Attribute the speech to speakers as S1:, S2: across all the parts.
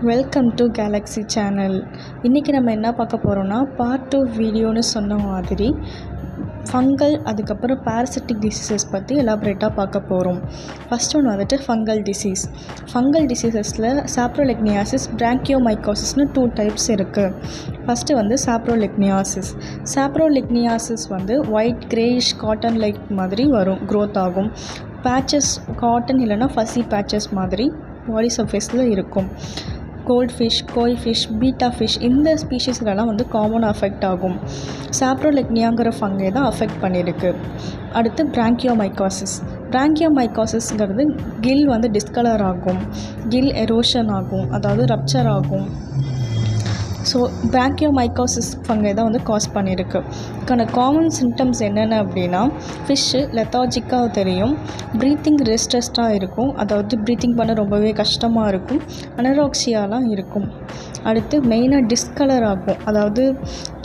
S1: Welcome to Galaxy channel. இன்றைக்கி நம்ம என்ன பார்க்க போகிறோன்னா பார்ட் 2 வீடியோன்னு சொன்ன மாதிரி ஃபங்கல் அதுக்கப்புறம் பேரசிட்டிக் டிசீசஸ் பற்றி எலாபரேட்டாக பார்க்க போகிறோம். ஃபஸ்ட் ஒன்று வந்துட்டு ஃபங்கல் டிசீஸ். ஃபங்கல் டிசீசஸில் சாப்ரோலெக்னியாசிஸ், பிராங்கியோமைக்கோசிஸ்னு 2 டைப்ஸ் இருக்குது. ஃபஸ்ட்டு வந்து சாப்ரோலெக்னியாசிஸ். சாப்ரோலெக்னியாசிஸ் வந்து ஒயிட் கிரேயிஷ் காட்டன் லைக் மாதிரி வரும், க்ரோத் ஆகும். பேச்சஸ் காட்டன் இல்லைனா ஃபஸி பேச்சஸ் மாதிரி பாடி சர்ஃபேஸில் இருக்கும். கோல்ட் ஃபிஷ், கோய் ஃபிஷ், பீட்டா ஃபிஷ் இந்த ஸ்பீஷீஸ்லலாம் வந்து காமனாக அஃபெக்ட் ஆகும். சாப்ரோலெக்னியாங்கிற ஃபங்கை தான் அஃபெக்ட் பண்ணியிருக்கு. அடுத்து பிராங்கியோமைக்கோசிஸ். பிராங்கியோமைக்கோசிஸ்ங்கிறது கில் வந்து டிஸ்கலர் ஆகும், கில் எரோஷன் ஆகும், அதாவது ரப்சர் ஆகும். ஸோ பிராங்கியோமைக்கோசிஸ் ஃபங்கை தான் வந்து காஸ் பண்ணியிருக்கு. இதுக்கான காமன் சிம்டம்ஸ் என்னென்ன அப்படின்னா, ஃபிஷ்ஷு லெத்தாஜிக்காக தெரியும், ப்ரீத்திங் ரெஸ்ட்ரெஸ்டாக இருக்கும், அதாவது ப்ரீத்திங் பண்ண ரொம்பவே கஷ்டமாக இருக்கும், அனராக்சியாலாம் இருக்கும். அடுத்து மெயினாக டிஸ்கலர் ஆகும், அதாவது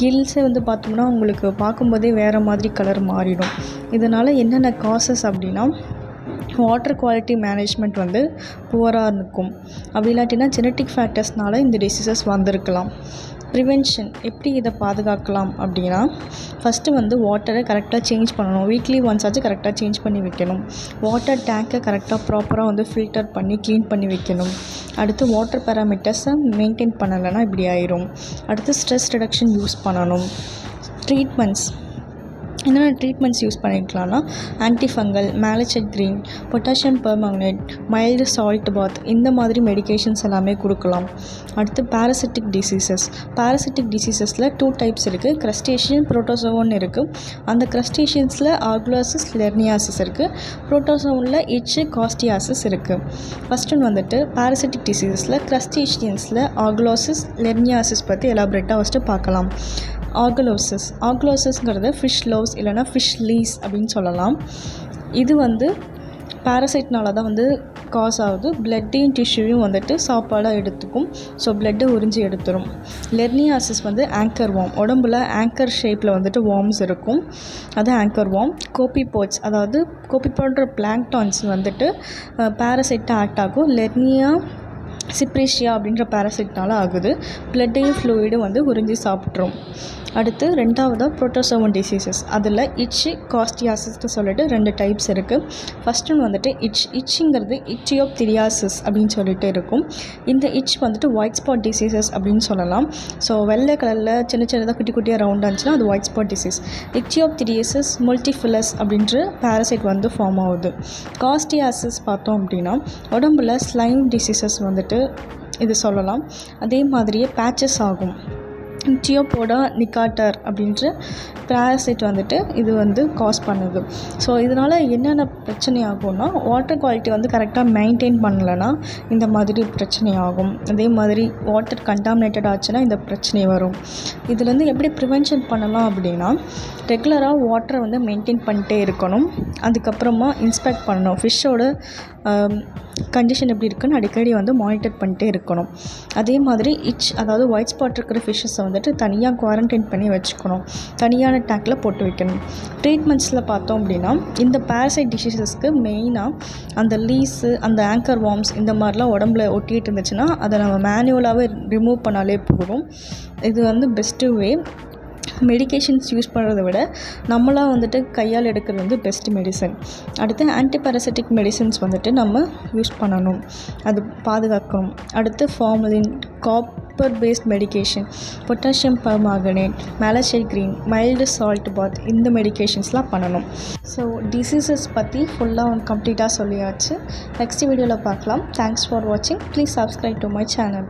S1: கில்ஸை வந்து பார்த்தோம்னா உங்களுக்கு பார்க்கும்போதே வேறு மாதிரி கலர் மாறிடும். இதனால் என்னென்ன காசஸ் அப்படின்னா, வாட்டர் குவாலிட்டி மேனேஜ்மெண்ட் வந்து புவராக இருக்கும். அப்படி இல்லாட்டினா ஜெனட்டிக் ஃபேக்டர்ஸ்னால இந்த டிசீசஸ் வந்திருக்கலாம். ப்ரிவென்ஷன் எப்படி இதை பாதுகாக்கலாம் அப்படின்னா, ஃபஸ்ட்டு வந்து வாட்டரை கரெக்டாக சேஞ்ச் பண்ணணும். வீக்லி ஒன்ஸ் ஆச்சு கரெக்டாக சேஞ்ச் பண்ணி வைக்கணும். வாட்டர் டேங்கை கரெக்டாக ப்ராப்பராக வந்து ஃபில்டர் பண்ணி க்ளீன் பண்ணி வைக்கணும். அடுத்து வாட்டர் பேராமீட்டர்ஸை மெயின்டைன் பண்ணலைன்னா இப்படி ஆயிரும். அடுத்து ஸ்ட்ரெஸ் ரிடக்ஷன் யூஸ் பண்ணணும். ட்ரீட்மெண்ட்ஸ் என்னென்ன ட்ரீட்மெண்ட்ஸ் யூஸ் பண்ணிக்கலாம்னா, antifungal, malachite green, potassium permanganate, mild salt bath இந்த மாதிரி மெடிகேஷன்ஸ் எல்லாமே கொடுக்கலாம். அடுத்து பேரசிட்டிக் டிசீசஸ். பேரசிட்டிக் டிசீசஸில் 2 டைப்ஸ் இருக்குது. க்ரஸ்டேஷியன், புரோட்டோசோவன் இருக்குது. அந்த க்ரஸ்டேஷியன்ஸில் ஆர்குலோசிஸ், லெர்னியாசிஸ் இருக்குது. புரோட்டோசோவனில் இட்ச்சு, காஸ்டியாசிஸ் இருக்குது. ஃபஸ்ட் ஒன் வந்துட்டு பேரசிட்டிக் டிசீசஸில் க்ரஸ்டேஷியன்ஸில் ஆர்குலோசிஸ், லெர்னியாசிஸ் பற்றி எலாபரேட்டாக ஃபஸ்ட்டு பார்க்கலாம். ஆர்குலோசிஸ்ங்கிறது ஃபிஷ் லவ்ஸ் இல்லைனா ஃபிஷ் லீஸ் அப்படின்னு சொல்லலாம். இது வந்து பேரசைட்னால தான் வந்து காஸ் ஆகுது. பிளட்டையும் டிஷ்யூவையும் வந்துட்டு சாப்பாடாக எடுத்துக்கும். ஸோ பிளட்டை உறிஞ்சி எடுத்துரும். லெர்னியாசிஸ் வந்து ஆங்கர் வார்ம், உடம்புல ஆங்கர் ஷேப்பில் வந்துட்டு வார்ம்ஸ் இருக்கும், அது ஆங்கர் வார்ம். கோபிபோட்ஸ், அதாவது கோபிபோட்ற பிளாங்க்டான்ஸ் வந்துட்டு பேரசைட்டாக ஆக்ட் ஆகும். லெர்னியா சிப்ரேஷியா அப்படின்ற பேரசைட்னால ஆகுது. பிளட்டையும் ஃப்ளூயிடும் வந்து உறிஞ்சி சாப்பிட்ரும். அடுத்து 2வது புரோட்டோசோவன் டிசீசஸ். அதில் இட்ச்சு, காஸ்டியாசிஸ்ன்னு சொல்லிட்டு 2 டைப்ஸ் இருக்குது. ஃபஸ்ட் ஒன் வந்துட்டு இட்ச்சுங்கிறது இச்சியோப்திரியாசிஸ் அப்படின்னு சொல்லிட்டு இருக்கும். இந்த இட்ச் வந்துட்டு ஒயிட் ஸ்பாட் டிசீசஸ் அப்படின்னு சொல்லலாம். ஸோ வெள்ளை கலரில் சின்ன சின்னதாக குட்டி குட்டியாக ரவுண்டாக இருந்துச்சுன்னா அது ஒயிட் ஸ்பாட் டிசீஸ். இச்சியோப்திரியாசிஸ் முல்டிஃபிலஸ் அப்படின்ற பேரசைட் வந்து ஃபார்ம் ஆகுது. காஸ்டியாசிஸ் பார்த்தோம் அப்படின்னா உடம்புல ஸ்லைம் டிசீசஸ் வந்துட்டு இது சொல்லலாம். அதே மாதிரியே பேச்சஸ் ஆகும். டியோபோடா நிகாட்டர் அப்படின்ற பேரசைட் வந்துட்டு இது வந்து காஸ் பண்ணுது. ஸோ இதனால் என்னென்ன பிரச்சனை ஆகும்னா, வாட்டர் குவாலிட்டி வந்து கரெக்டாக மெயின்டைன் பண்ணலைன்னா இந்த மாதிரி பிரச்சனை ஆகும். அதே மாதிரி வாட்டர் கண்டாமினேட்டட் ஆச்சுன்னா இந்த பிரச்சனை வரும். இதுலேருந்து எப்படி ப்ரிவென்ஷன் பண்ணலாம் அப்படின்னா, ரெகுலராக வாட்டரை வந்து மெயின்டைன் பண்ணிட்டே இருக்கணும். அதுக்கப்புறமா இன்ஸ்பெக்ட் பண்ணணும். ஃபிஷ்ஷோட கண்டிஷன் எப்படி இருக்குன்னு அடிக்கடி வந்து மானிட்டர் பண்ணிட்டே இருக்கணும். அதே மாதிரி அதாவது ஒயிட் ஸ்பாட் இருக்கிற ஃபிஷ்ஷஸை வந்துட்டு தனியாக குவாரண்டைன் பண்ணி வச்சுக்கணும். தனியான டேங்கில் போட்டு வைக்கணும். ட்ரீட்மெண்ட்ஸில் பார்த்தோம் அப்படின்னா, இந்த பேரசைட் டிசீசஸ்க்கு மெயினாக அந்த லீஸு, அந்த ஆங்கர் வார்ம்ஸ் இந்த மாதிரிலாம் உடம்புல ஒட்டிகிட்டு இருந்துச்சுன்னா அதை நம்ம மேனுவலாகவே ரிமூவ் பண்ணாலே போதும். இது வந்து பெஸ்ட்டு வே. மெடிகேஷன்ஸ் யூஸ் பண்ணுறத விட நம்மளாக வந்துட்டு கையால் எடுக்கிறது வந்து பெஸ்ட் மெடிசன். அடுத்து ஆன்டிபேரசிட்டிக் மெடிசன்ஸ் வந்துட்டு நம்ம யூஸ் பண்ணணும், அது பாதுகாக்கணும். அடுத்து formalin, copper paste medication, potassium permanganate, malachite green, mild salt bath இந்த மெடிகேஷன்ஸ்லாம் பண்ணணும். ஸோ டிசீசஸ் பற்றி ஃபுல்லாக கம்ப்ளீட்டாக சொல்லியாச்சு. நெக்ஸ்ட் வீடியோவில் பார்க்கலாம். தேங்க்ஸ் ஃபார் வாட்சிங். Please subscribe to my channel.